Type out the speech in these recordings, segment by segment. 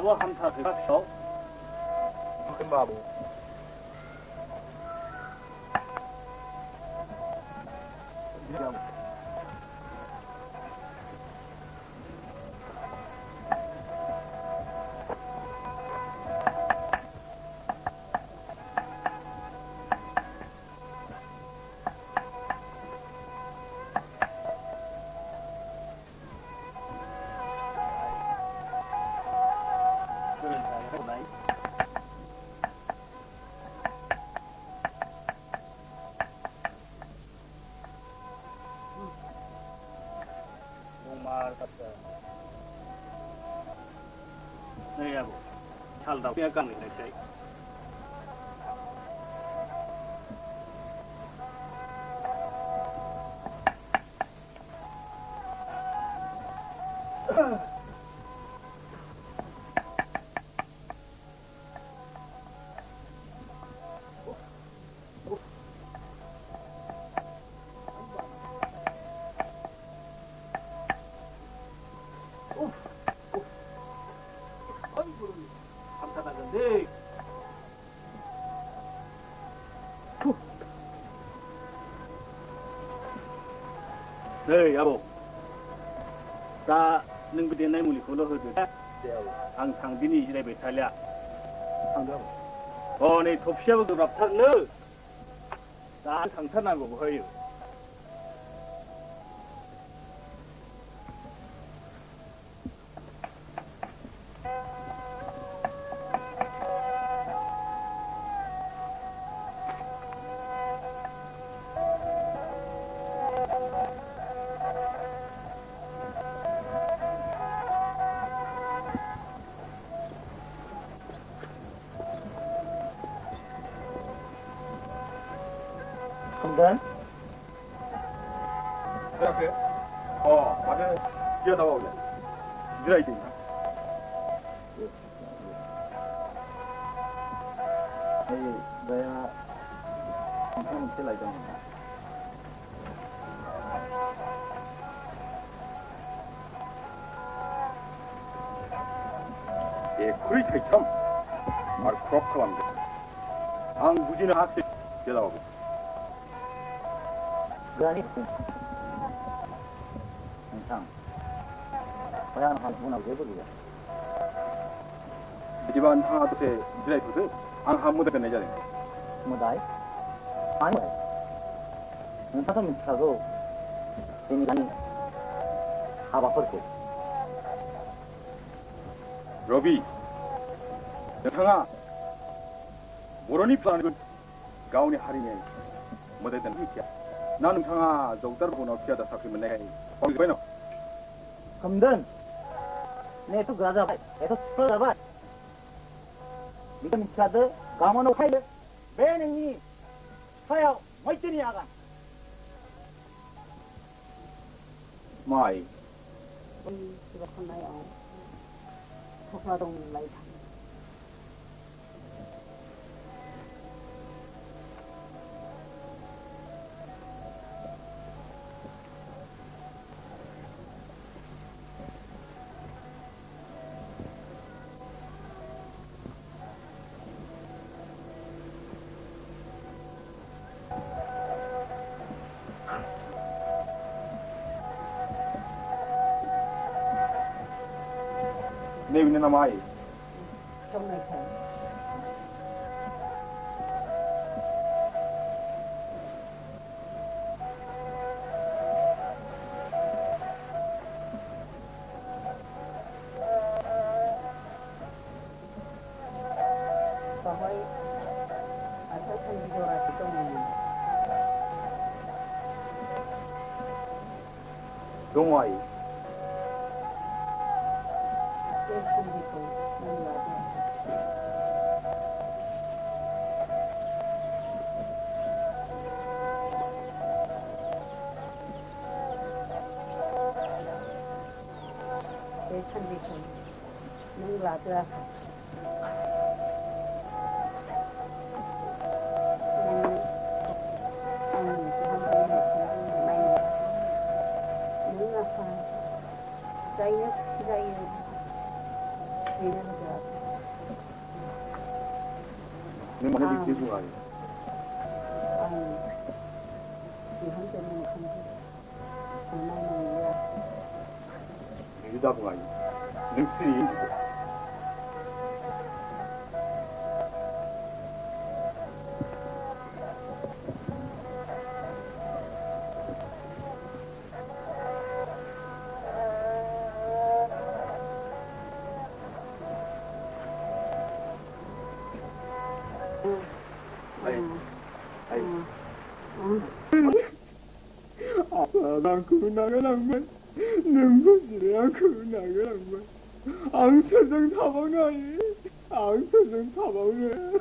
바보 한타 그렇죠? 무슨 바보? 네, 여보. 잘 나오게 가는 거지. 네. 네, 여보. 다 능비대 내물이 걸어서도 ang 상빈이 이제 배탈이야. 네 톱시하고 raptar는 다 상탄하고 뭐예요? 금단? 그래? 맞아. 뛰어나와 올래. 미라이 되냐? 내가 한번 찔러 있잖아. 예, 그렇지 참. 말 그렇게만데. 안 무지는 학생 뛰어나오고. 그러니 항상 고향 한 문하고 외국이야. 집안 하나 둘에 드라이브들 안 무대가 내자 돼. 뭐다이? 아니. 사람 타고 인간이 가봐버렸고. 로비, 여상아, 모로니 플라는 건 가운이 할인해. 뭐대든 이렇게. 나는 상아 dokter pun okia dah sakit menai. Kau gimana? Kemudian, ni itu geraja, itu super apa? Bikin cara, kamu nak kaya, benar ni, saya macam ni akan. Mai. Sudah kenal orang, apa dong lagi? Ni ini nama ai. Trong này thấy. Bahwa asal kan dijual itu mana? Đúng rồi. Nung là chưa dây nước dây thì nó 내 만약에 계속 아니. 유다분 아니. 늑슬이 난 그나가랑만 능구지래야 그나가랑만 앙서정 사방나이 앙서정 사방네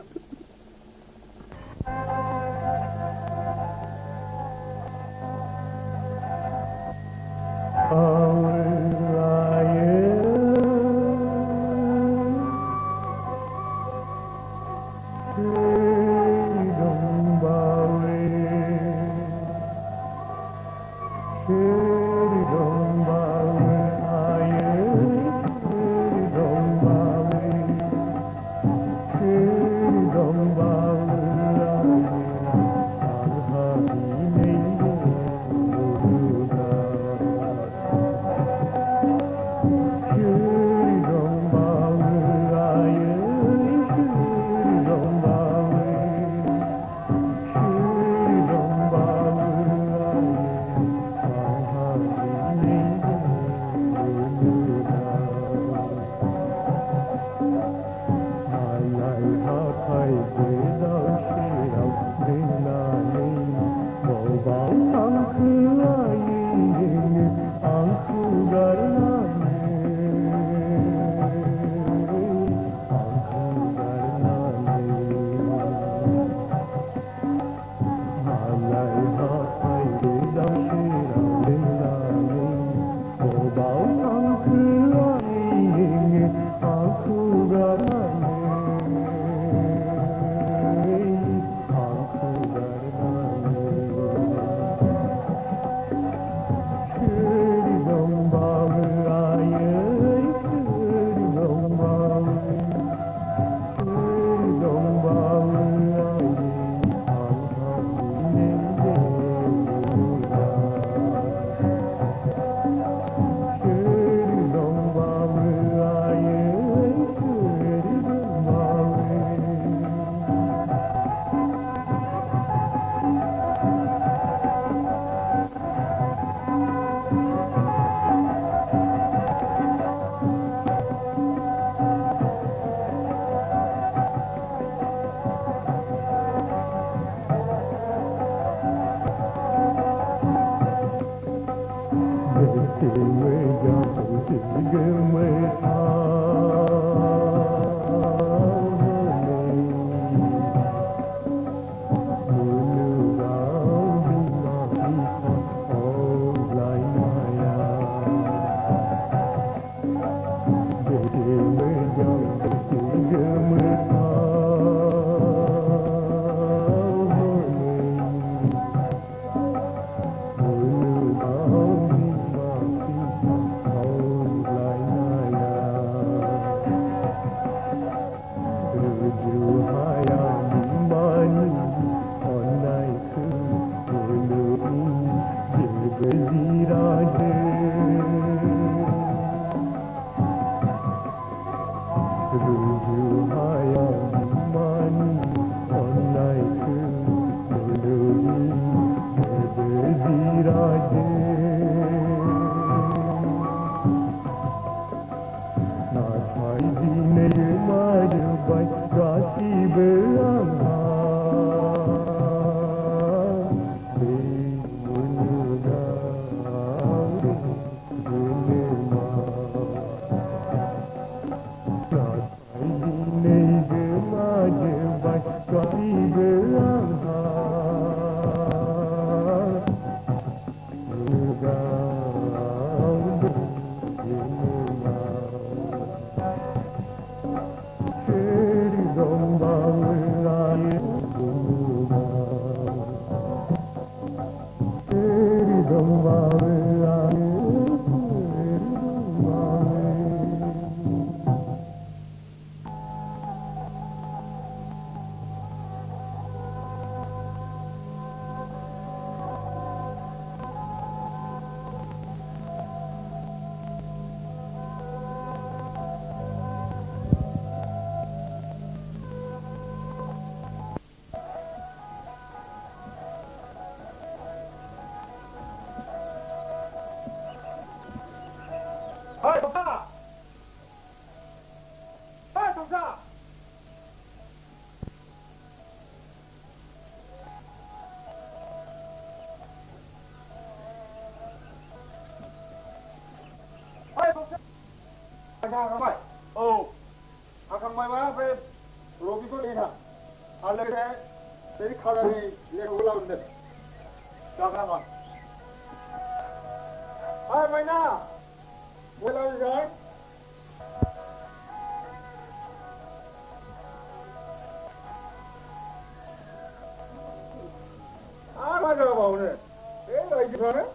강마이. 어. 강마이와 그 로비도 내나. 알레게 내리 카라리 내가 올라오는데. 잠깐만. 아, 마이나. 올라오자. 아, 맞아 봐 오늘. 내가 이제 가네.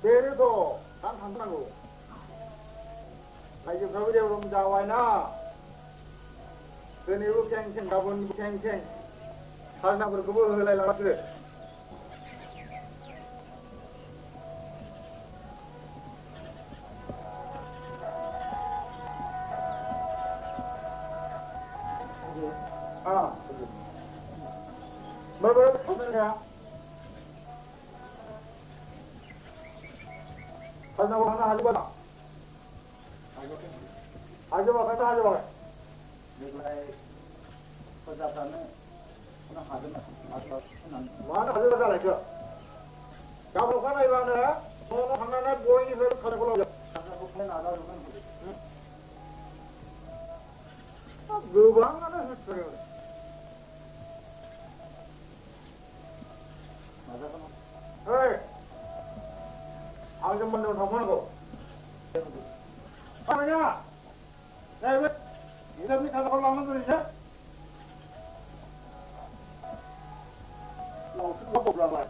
내일도 난 간다고. 아, 이제 거기에 오면 자와이나. 그네로 캥캥 가본 캥캥. 살나버로 그거 흘러라 그래. 아, 뭐 하는 거야? 살나버 하나 하지 마라. 하지 마, 가자 하지 마. mana ada masalah ke? Kamu kan ibaratnya, mau mana boring itu kalau kalau gubang ada sesuatu. Hei, aku cuma nonton apa kok? Apa ya? Saya ini kalau lama tu saja. Apa problem?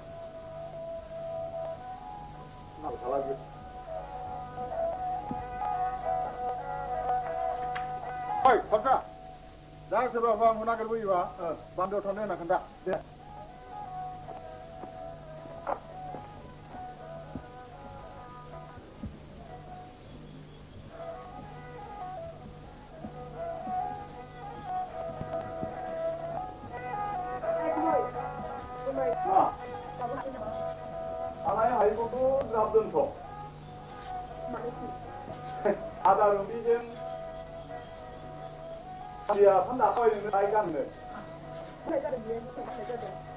Nak salah lagi. Hei, Pakka. Dah sebab orang nak kerja iwa, bandu thonne nak kanda. Ada rumpijen, dia hendak kau ini naikkan ni.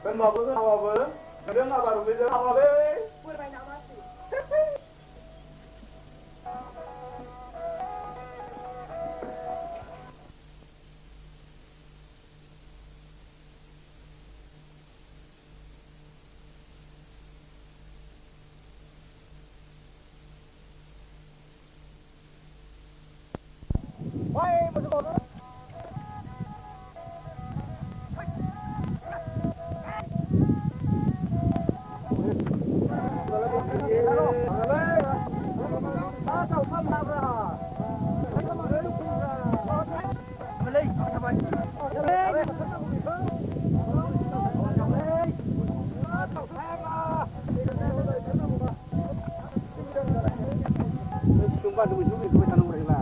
Kenapa tu apa ber? Dia nak baru rumpijen apa ber? Why, masuk kau? Sumpah dulu juga tanam mereka.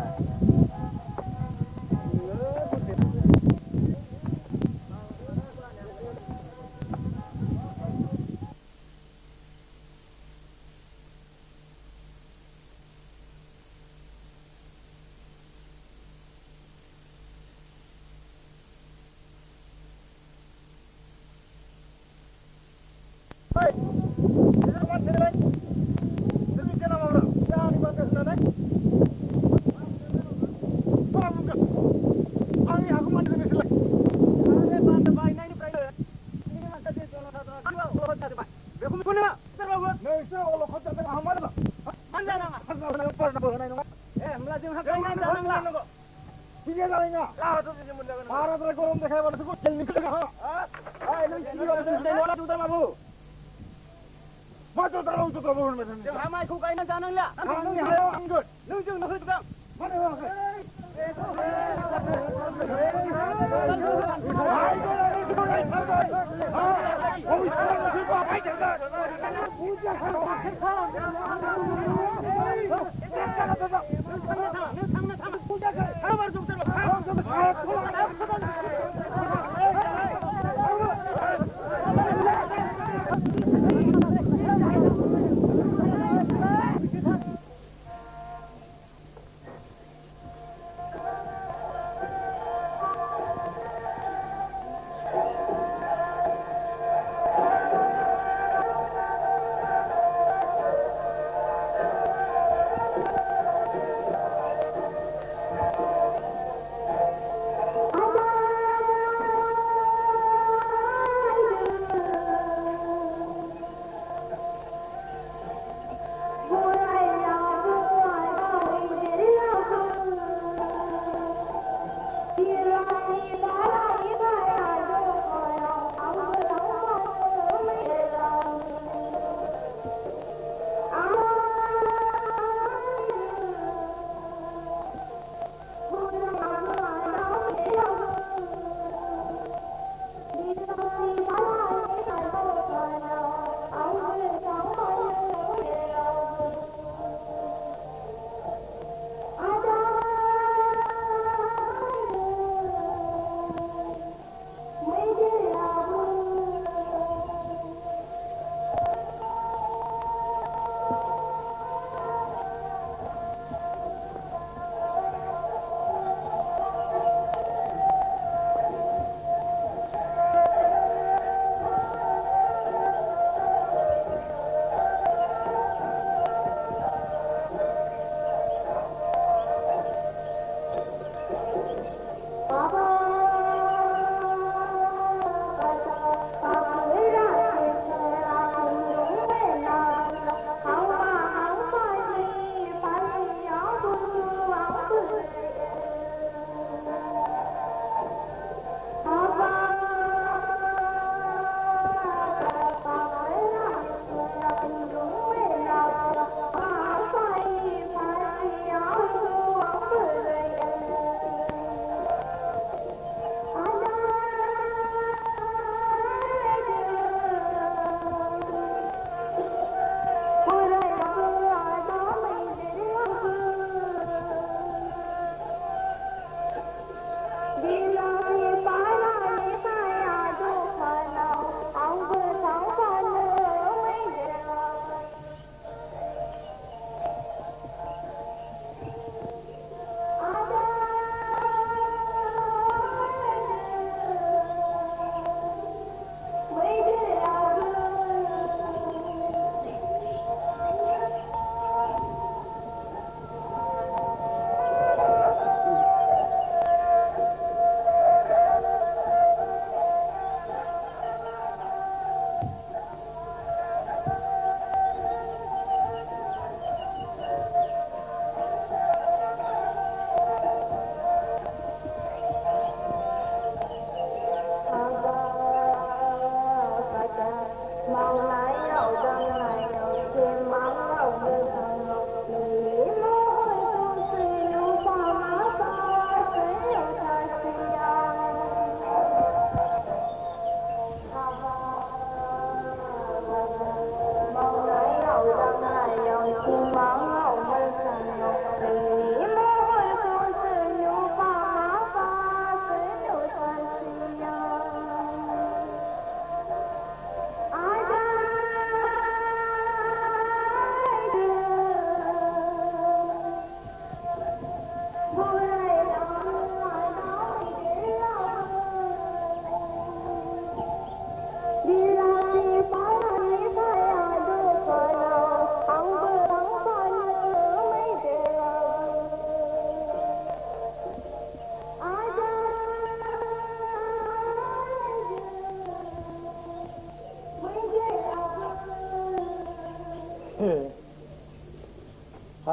Macam terlalu tu terlalu macam ni. Jangan ramai kau kainan jangan lah. Jangan ni hayo anggut. Nunggu nak tukang. Mana orang?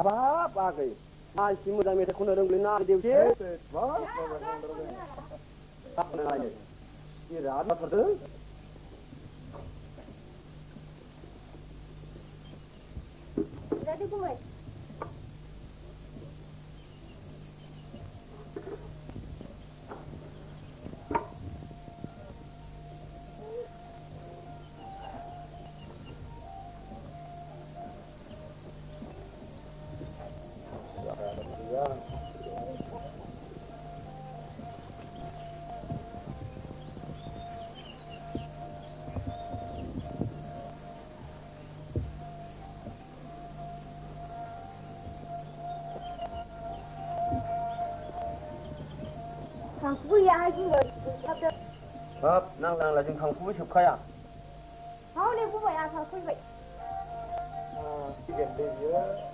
봐봐 빠게 아 심무장에 코너는 그러나 되지 봐 봐봐 이 라마거든 Jadi gue thằng Phú Gia hay người 밥 낭랑 라진 강푸 싶어야 không đi Phú vậy à thằng Phú vậy 이게 되죠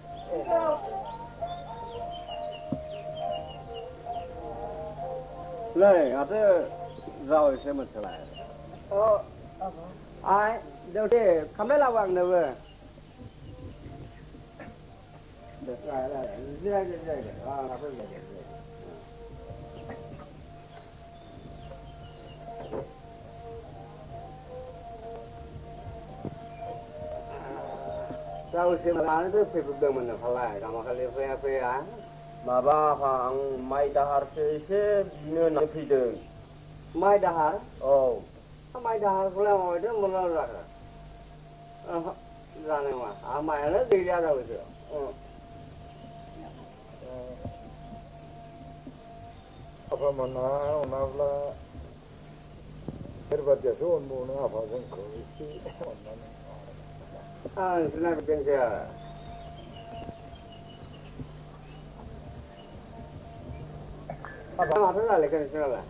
này à thế rồi xem mình trở lại ai đều thế không biết là bằng đâu rồi được rồi là là phải sao xem là nó phải phục được mình là phải lại mà phải phải á mà ba hàng mai đahar sẽ như nó phải được mai đahar mai đahar cũng là một cái món ăn rồi ra này mà mai nó đi ra rồi chứ apa mana onavla terbatia so onmo no apa sen ko isi sila bikin saya apa masalah lagi kan sila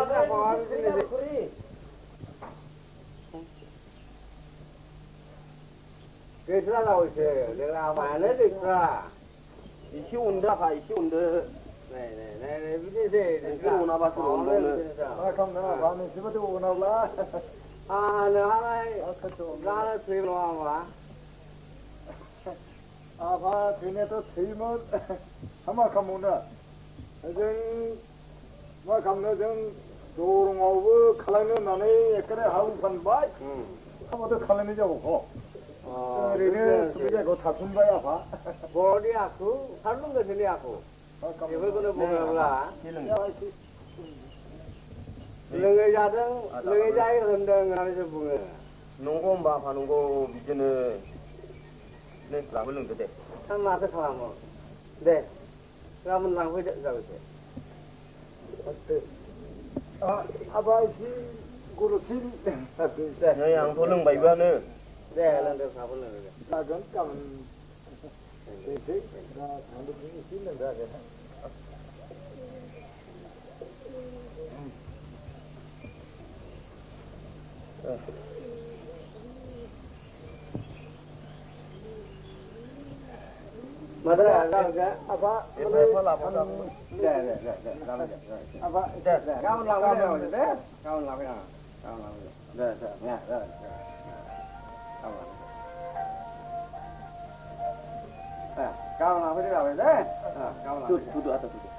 apa sini Kita lah usia, dia mana dia? Isi unda apa isi unda? Nih, isi unda apa sih unda? kamu na ba ni sibatu onavla Nah, terima apa? apa kene to thimo hama kamuna jeng ma kamna jeng dorong obu khalane nane ekare hau kan bai hama to khalane jabo ko rene subija ko thapsun bai apa Bodi aku, harus nggak sini aku. Ibu kena bunga lah. Lengai jadang, lengai jai rendang nggak ada bunga. Nunggu mbak, nunggu bikin ni lama belum tu deh. Kan masa selama, deh. Kamu lama tidak jauh deh. apa isi guru sin Yang tolong bayi mana? Deh, lantai siapa lantai? lagan kam isi na thandu ni sin na ga Mada ada apa? apa kamu làm cái nào đấy kamu làm cái nào kamu làm cái nha kamu làm cái nào đấy kamu làm Duduk atas duduk.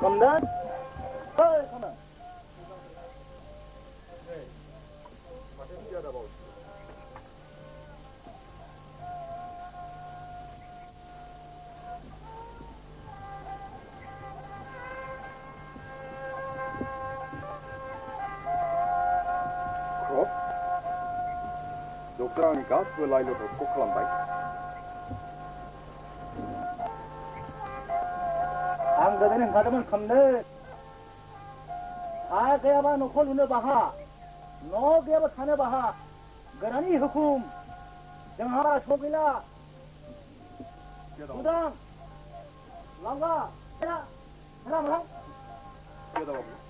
검단? 검단. 그럼? dokter하니까 그 라인으로 꼭 할란다. 안 그대는 가자면 검네. 아, 그야 봐, 놓고 눈을 봐. 너 그야 봐, 타네 봐. 그러니 hukum. 정하라 소빌라. 부당. 랑가. 해라. 해라. 뛰어다가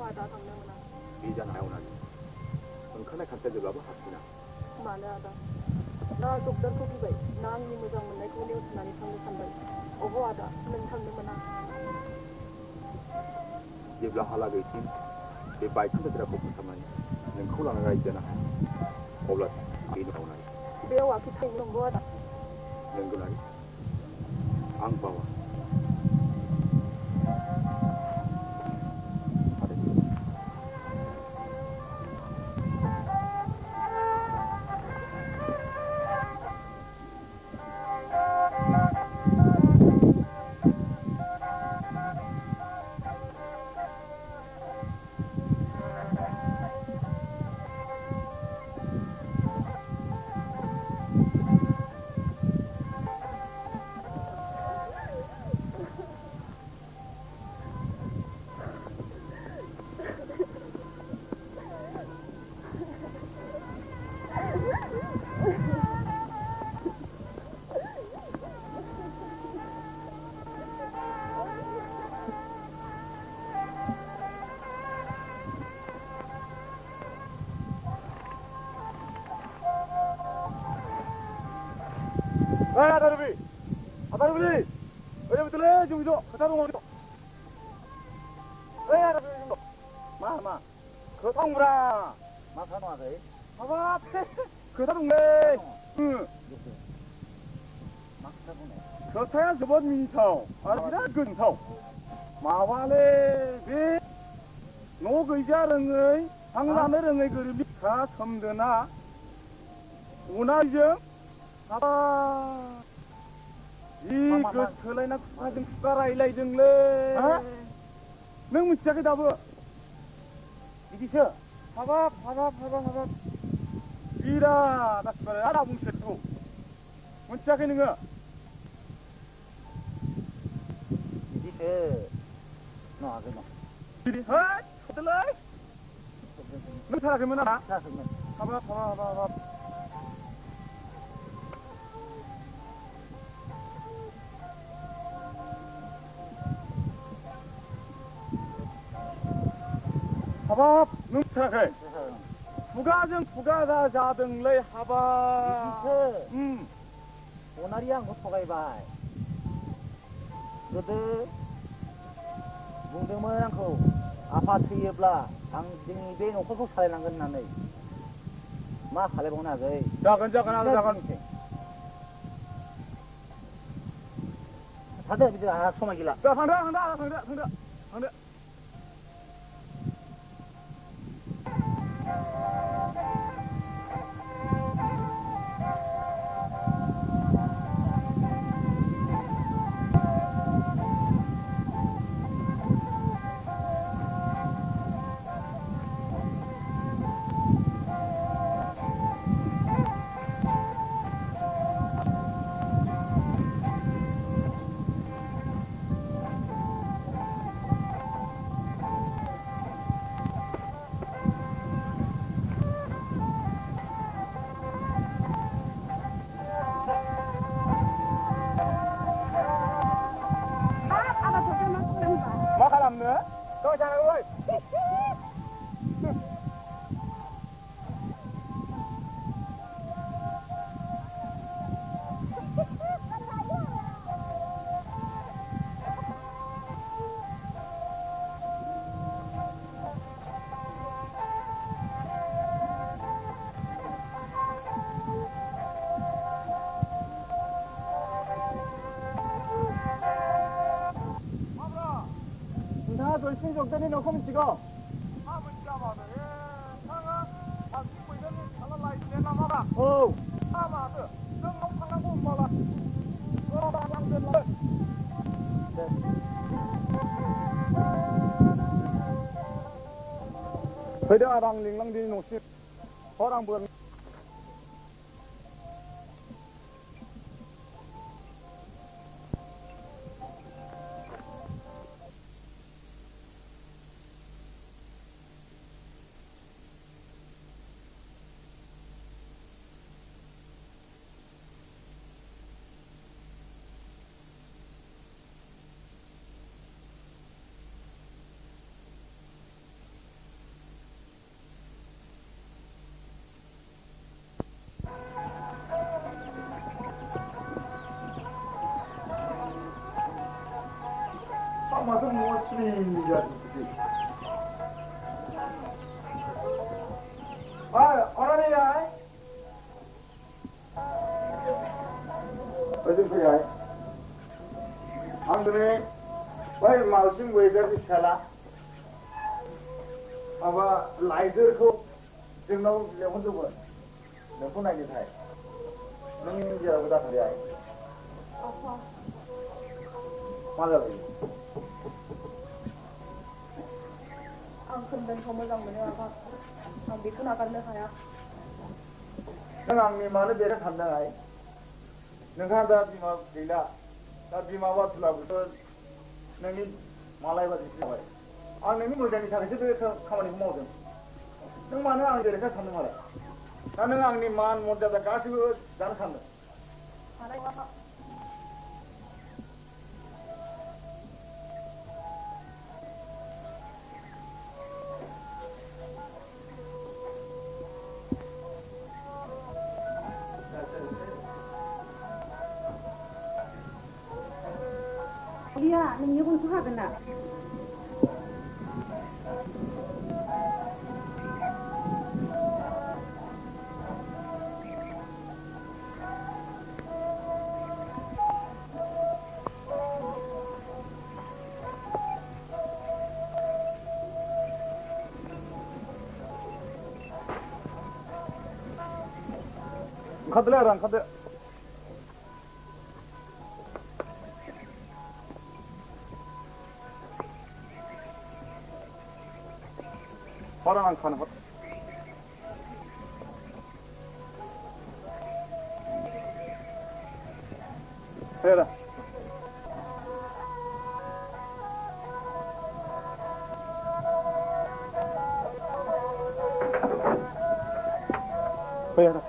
Ada thằng nào 비자 나오나니. 큰에 간때 들어가고 하시나. mana ada. Na dokter ko bai. Na ni mujang menai ko ni usnani thang ni sambai. Oho ada. Men thang ni mana. 예블라 하라고 있지. 내 바이크 들어가고 붙으면 는 콜라가 있잖아. 올라 이리 나오나니. Beo wa ki thang nong go ada. 는 그나니. 앙바와. 아다르비, 아다르비, 어디부터래 중조, 그다음 어디도. 아다르비 중조, 마. 그 통브라, 마사노 아가이. 봐봐, 그다음 내, 응, 막사보네. 그 태양 저번 민청, 아니라 근청, 마와레 비, 노그이자릉의, 방라내릉의 그림이 다 섬드나, 오나이정. 아빠 이그 설레나 쿠파증 쿠가라일라이등래 너 문자게 답어 이디셔. 봐봐 이라 나 그래 알아 뭉쳤고 문자게 는거 이디셔. 너 아가이 너. 이리 하 들래 너 살아가면 알아 자, 그러면. 봐봐 하바 능차게 부가정 자등래 하바 이디셔. 오나리야 못 포가이 바이. गोदो बुंदोंमोन आंखौ आफा थैयोब्ला आं जोंनि बे न'खरखौ सालायनांगोन होननानै मा खालायबावनो आगै जागोन थादो बिदि आंहा समाय गैला 자 상대 이 적단이 넣고 찍어. 아무 잡아도 상아 아 찍고 있는 하나 라이트 내나 마라. 어. 아마도 넌 농상하고 엄마라. 회대아랑 링랑디 노시 허랑 부랑 아마도 뭐 스윙이야 아 어라니야 어디 그래 안드네 왜 마우싱 웨더를 샬라 아마 라이더고 정나고 레몬도 뭐 몇분 하게 돼 너는 이제 보다 그래 아파. 맞아 Ang sundan ko mo lang muna ako. Ang dito na kami kaya. नों आंनि मानो बेरे सानदों आइ नोंहा दा बिमा गैला दा बिमा बाथुलाबोथ' नोंनि मालाय बादिसो जाबाय आं नोंनि मोजांनि थाखायसो बे खामानिखौ मावदों नों मानो आं बेरेखा सानदों मालाय दा नों आंनि मान मर्यादा गासैबो जानो सानदों Iya, neng pun suka kena. 카드래 랑 카드 화랑 안 카는 것 해라 해라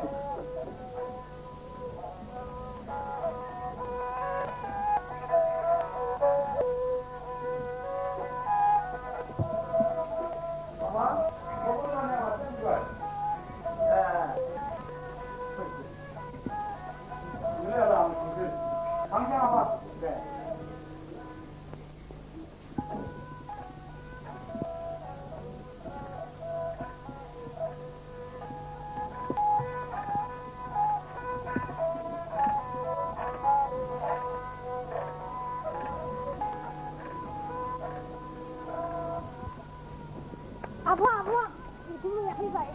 Apa? Itu ya hebat.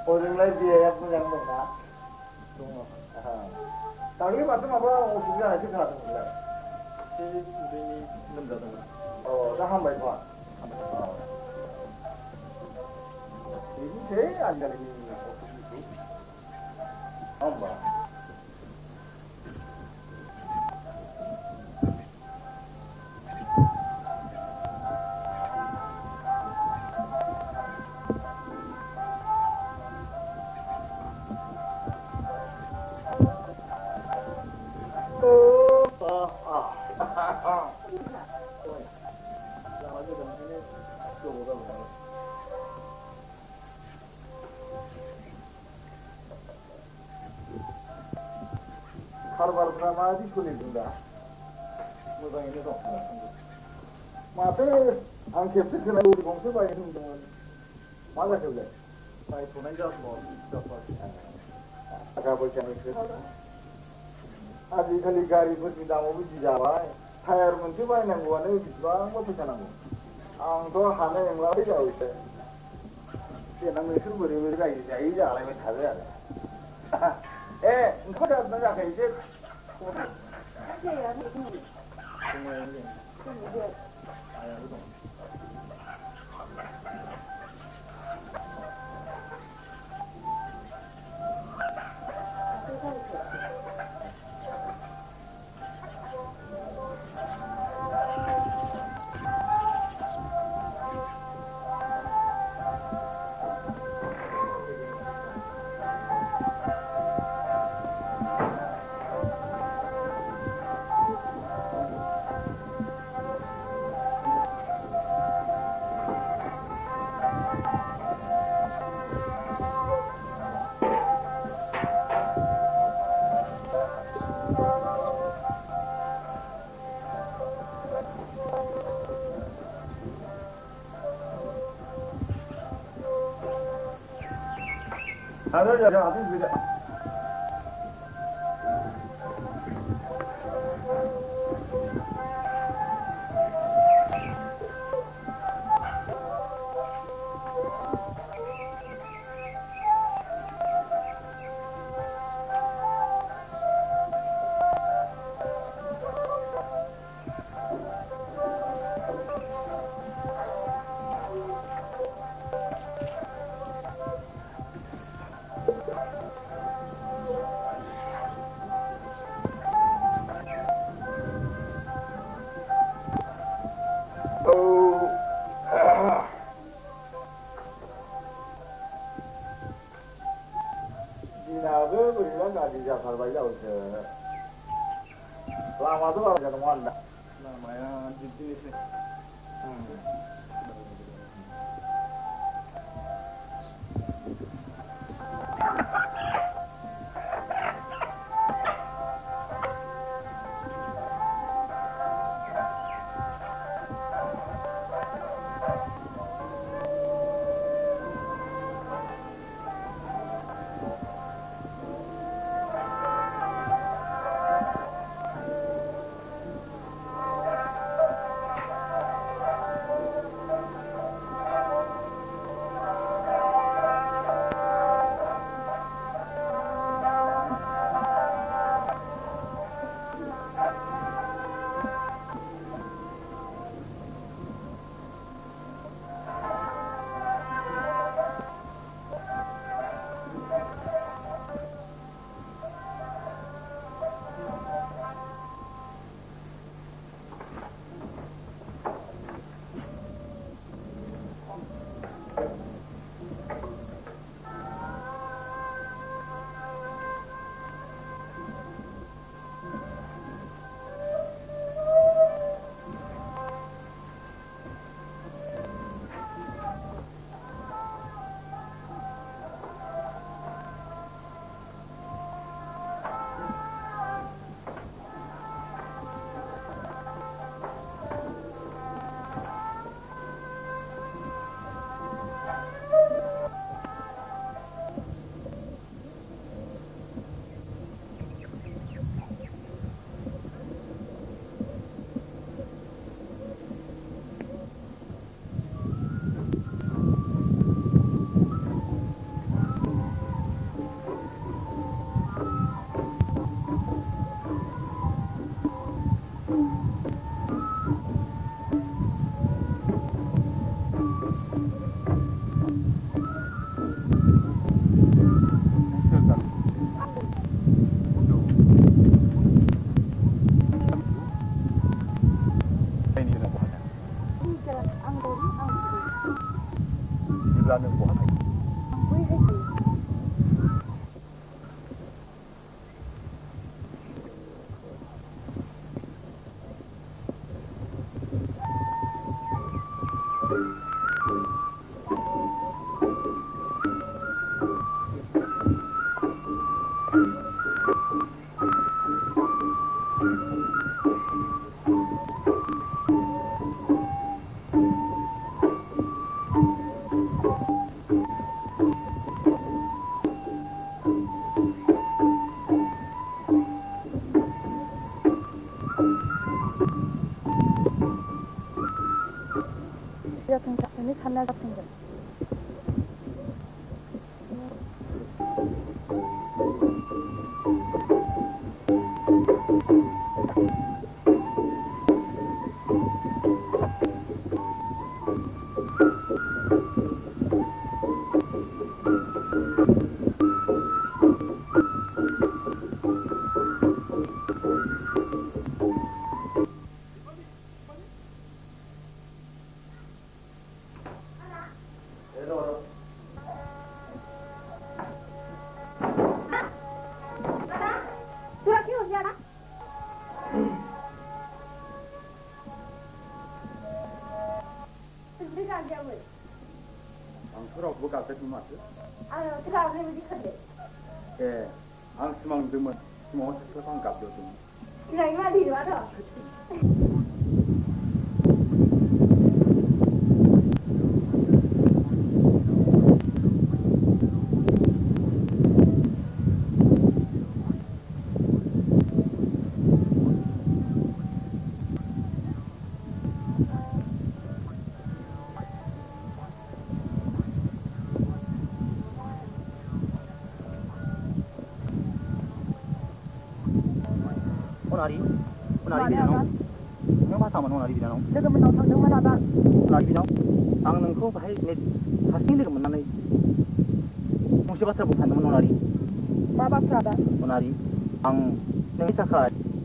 오늘날 비해야 그냥 뭔가 당연히 맞든 아마 오시지 않을지 가는 거야 우리 남자들 나 한 번 봐 이게 제일 안 되는 게 한번 봐 खारबारफ्रा माबायदि सोलिदों दा मोजाङैनो दं माथो आं खेबसे खोनायो गंसे बायनो होनदोंमोन मा जाखो बेलाय बायथ'नाय जाथ'वाखै थाखा फैसानि खोथा आजिखालि गारिफोरनि दामाबो जि जाबाय टायार मोनसे बायनांगौआनो बेसेबांबा फैसा नांगौ आंथ' हानाय नंलालै जाबायसो देनां नोंसोर बोरै बोरै रायजो जायै जालायबाय थादो आरो ए ओंखाम जादोंना जायाखै एसे आयाबो दं Ada aja habis beda. दिनाबो बोरैबा गाज्रि जाथारबाय जाबायसो लामाथ' बारा नङा होनदा लामाया बिदिनोसै 맞죠? 아유, 들어가면 이렇게. 예, 앙스망 등은 스모 세상 갑도 좀. 그냥 이만 뒤로 와서. Onari binong. Nang ba sama onari binong. Daga menau tang mana ada. Onari binong. Ang nangko bahai net hasing leg menanai. Mungsi batra bukan teman onari. Baba ada. Onari. Ang nang isaka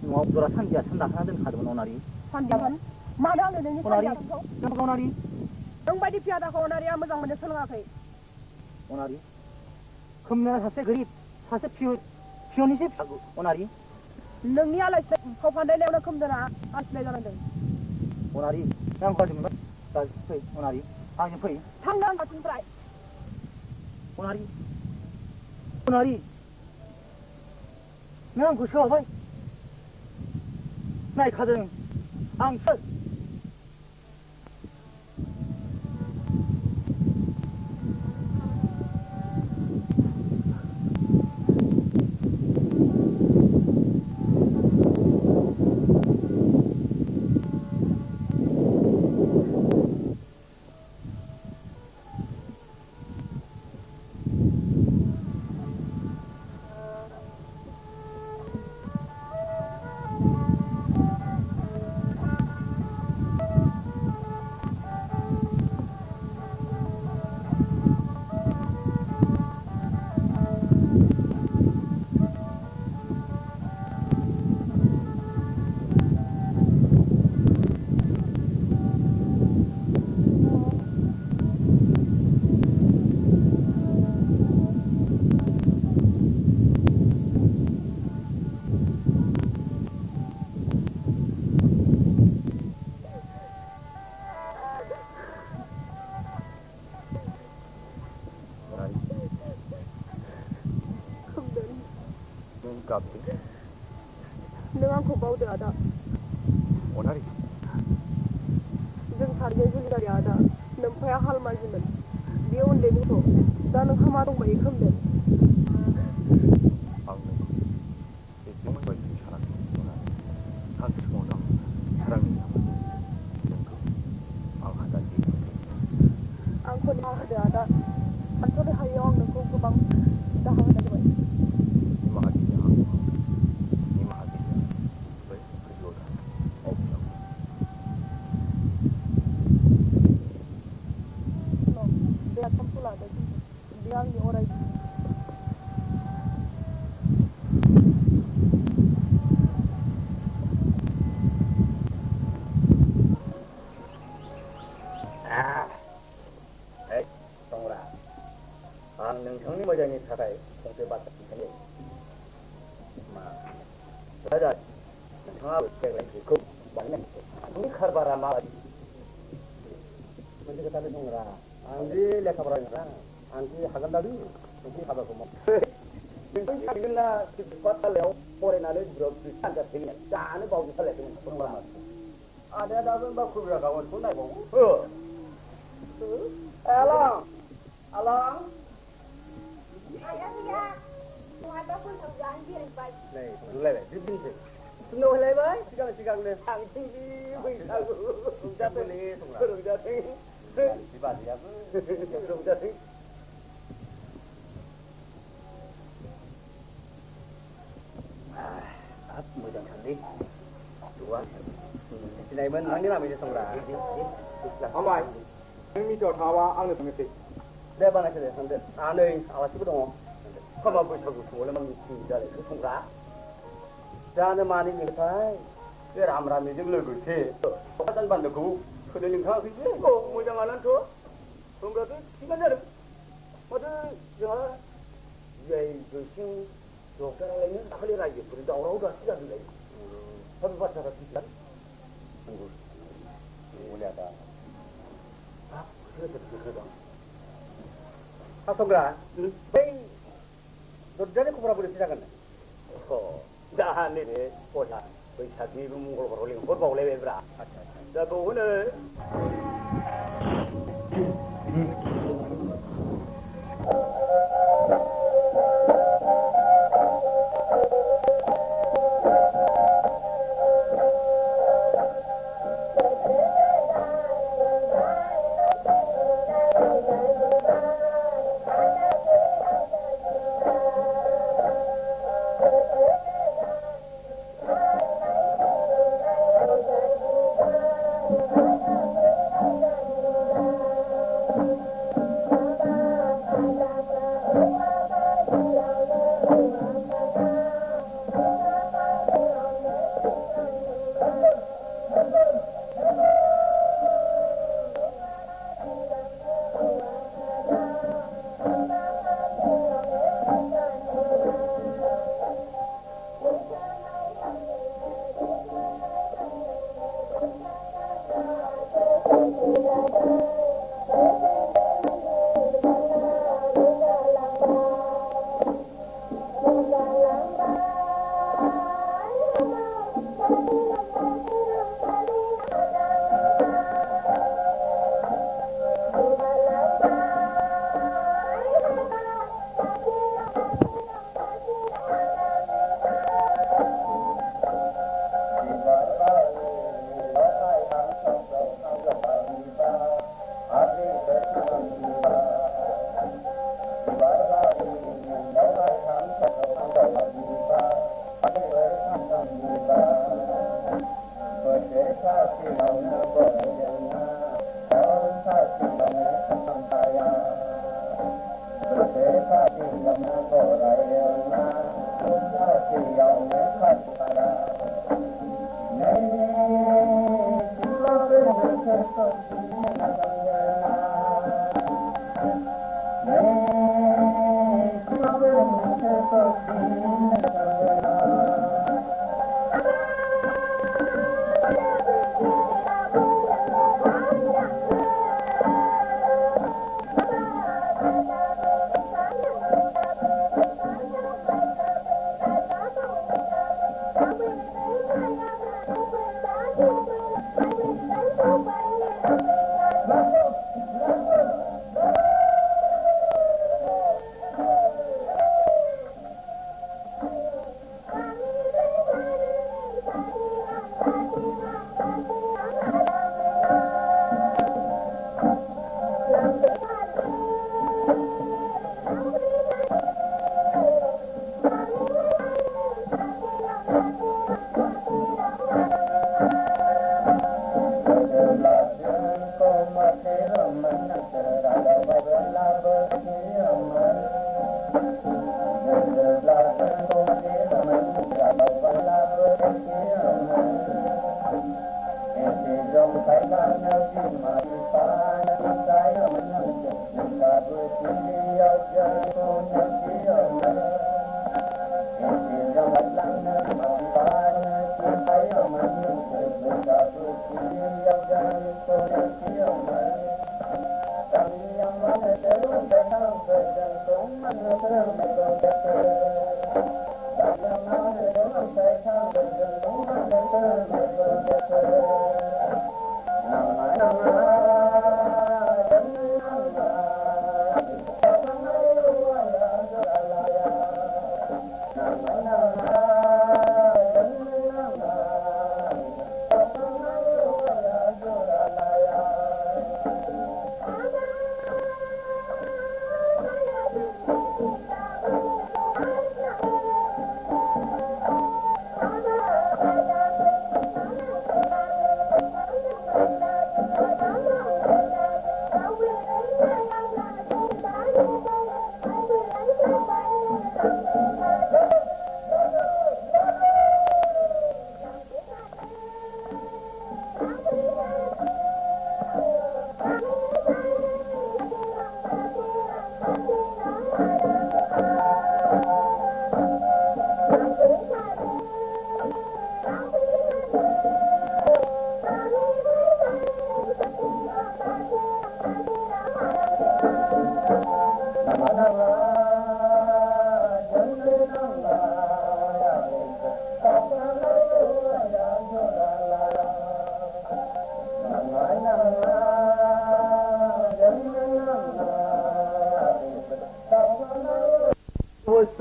ngau dora sandia sanda hadan kadon onari. Sandian. Mana ada ni Onari. sandian. Nang onari. Nang bayi piada ko onari yang mazang mana selengah onari. Kumna sase garib sase pionisip onari. Nengni alai kau pandai lewat kumdana asli jalan tu. onari. Nang kau cuma tak pay onari. Ang yang pay. Tanggang macam perai. onari. Onari. Nang kau siapa? Naik kadang ang set. Kapti. Dengan kau bau dia ada. Onari. Jeng sarjana juga dari ada. Nampak hal macam ni. Dia undang itu. Dan khamarung bayi khamden. Angin. Itu memang baik cara. Hantu semua orang serang ini. Angkat lagi. Angkut dia ada. Angkut dia hayong nengku kubang. Dah ada tu. nengthangni mojani थाखाय फंसे बाथ्रा खिन्थायो मा राजा नोंथाङा देग्लाय बेखौ बानायनाय नोंनि खारबारा माबायदि मोनसे खोथा दंरा आं दि लेखा फरायग्रा आं दि हागोन दाबि नोंनि हाबाखौ माव नोंथांनि थागोनना पाठशालायाव फरायनानै ग्रुप आनजाद होयो दानो बावजोब सालायदोंमोन फोरोंग्रा आदाया दाबो बाखुबिरा गाबोनखौ नायबावो alang alang này lại lại tiếp đi nồi lại với chỉ cần này hàng tinh đi bình thường dùng ra tới đi dùng ra đi chỉ bạn gì đó dùng ra đi mười đồng thằng đi đủ quá cái này mình ăn cái nào mình sẽ xong ra không phải mi cho tháo ba ăn được thằng gì 내 반에서 내는데 안에 아와시거든. 가만 보시고 원래만 진짜래 그 통라. 자네 많이 밀타. 그 ramram이 좀 늘고 화단 반도 그 그들님 가 그지? 뭐 모장 안 한죠? 그런가도 시간대로 뭐든 저 왜, 신 요가라는 나팔이라 이게 부른다 오라오다 시간을 내. 받아서 시간. 올려다. 아, 그래서 하소그라. 왜 너전에 코브라 버리 시작했네. 자, 네네. 보자. 그 자기 문걸 걸올리고 뭘 봐올래 왜 그래? 자, 뭐 오늘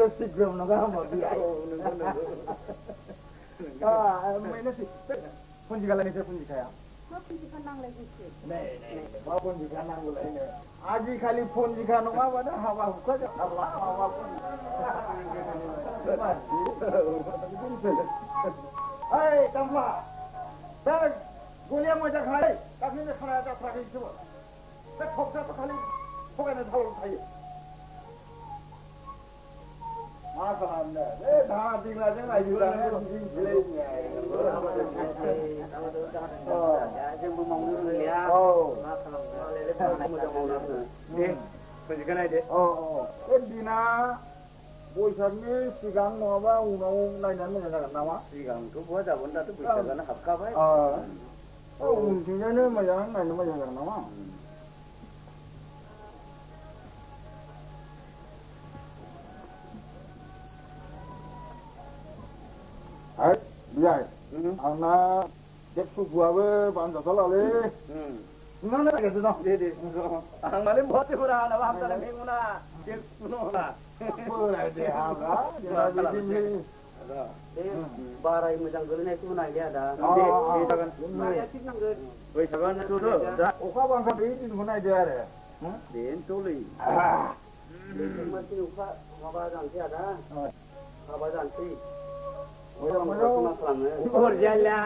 스틱 좀 나가 뭐 비야. 아, 뭐는 시. 폰지 갈라니 폰지 가야. 폰지 가năng lagi sih. 네. 뭐 폰지 가는 거 레네. 아직 칼리 폰지 가는 거 봐도 하와 거죠. 하와 아이, 깜마. 나 고리야 먼저 가래. 까기는 하나다 타기 있어. 나 겁자도 칼리 포가는 타올 타이. 마사한데. 다 빙라정 아이유라네. Jangan mau lihat. Dina 보이사니 시간 뭐봐 우노 나이는 내가 나와. Sigang tu buat dah benda tu bisa kan hakka baik. 운전자는 뭐야 나이는 뭐야 나와. 아, 미안. 아나 잭수 부하고 반자 살라래. 너는 알겠어 너. Dede. Ang malim buat tu pura nak faham tak menguna. Kil kuno lah. 뭐라 돼 하가. 내가 지금 Barai macam gulnya tu nak dia dah. Wei saban tu tu. 오카방카 베이지는 뭐나 돼야 돼. Đến tu li. Mesti upa ngaba jangan tiada. Ngaba jangan ti. 뭐야 Kor jalla.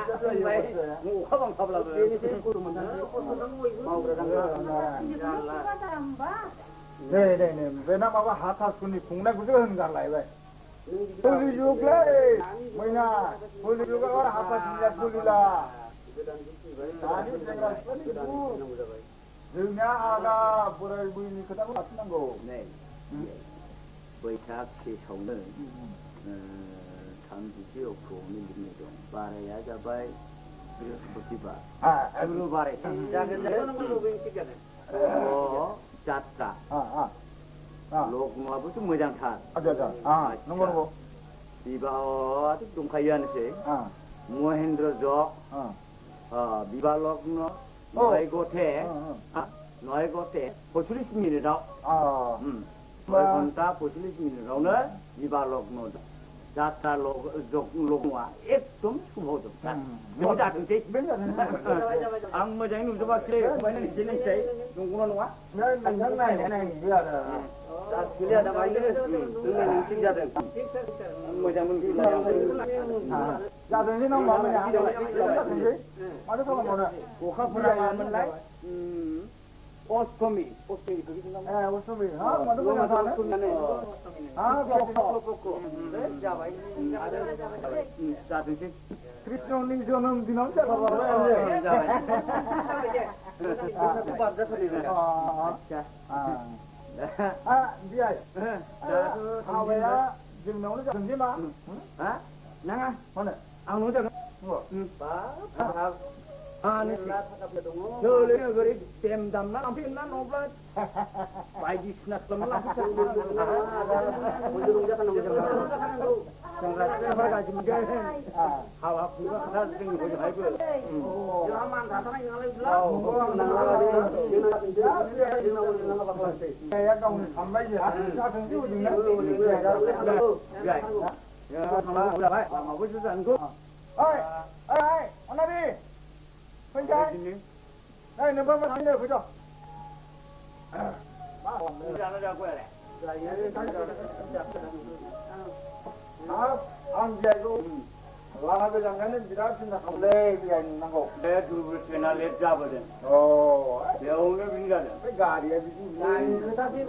Muka bang kabla. Ini sih kur mana. Mau berangkat. 네네네. 베나마가 하타스니 공나 구조는 갈라 이거. 폴리주글레. 뭐냐? 폴리주가 와 하타스니라 폴리라. 아니 내가 폴리주. 능냐 아가 보라이 부인이 그다고 맞는 거. 네. Berita kisahnya, kami juga kami ini dong. Baraya jabai, beliau seperti bar. Beliau barai. Jangan beliau bingkikan. Oh, jatra. Lok mau apa tu macam thar. 아자자. 넘어로. Di bawah tu tungkayan sih. Mohendra Jok. Biba lok no. Noi gote. Noi gote. Posulis minit dah. Noi konta posulis minit dah. Nol. Biba lok no. Jatra lok Jok lok mua. Ekdom subho tu. Jom jatuh sih. Ang macam ini tu pasal. Mana ni jenis sih. Tunggu nol mua. 네, 미안해. Kuliah ada bayi ni, dengan mungkin jadi. Macam mungkin lah. 자든지 너무 마음에 안 들어. 자든지. 맞아 그거 뭐냐? 오카 프라이 맨날. Ostomi begitu kan? 오소미. 맞아 그거 사네. pokok. Jawab ini. Jadi sih. 크리스토니 저는 디남자 봐봐. Pada tu ni. 미안. 아왜야 지금 오늘 자든지 마. Nang mana? ang nuda. Ni Dole ni gari tem dam na ambil na noblat. Bayi snack lama lah. Ujung jatuh nama Sangat berkah juga. Hawa pura khas dengan baju haibu. Zaman datang yang lain Ya kau ni sampai ya. 자든지 오지네. Ya, sama udah baik. Lama pun susah aku. Hai, Onabi. Penjai. Hai, nombor mana ni betul? Jangan ada aku ya. Ambil tu. Lama berjangan ni tidak sudah boleh biar nanggo. Dia dulu kenal lihat apa dia. Oh, Dia orang ni bingung. gari ya bisu. Nah, kita sih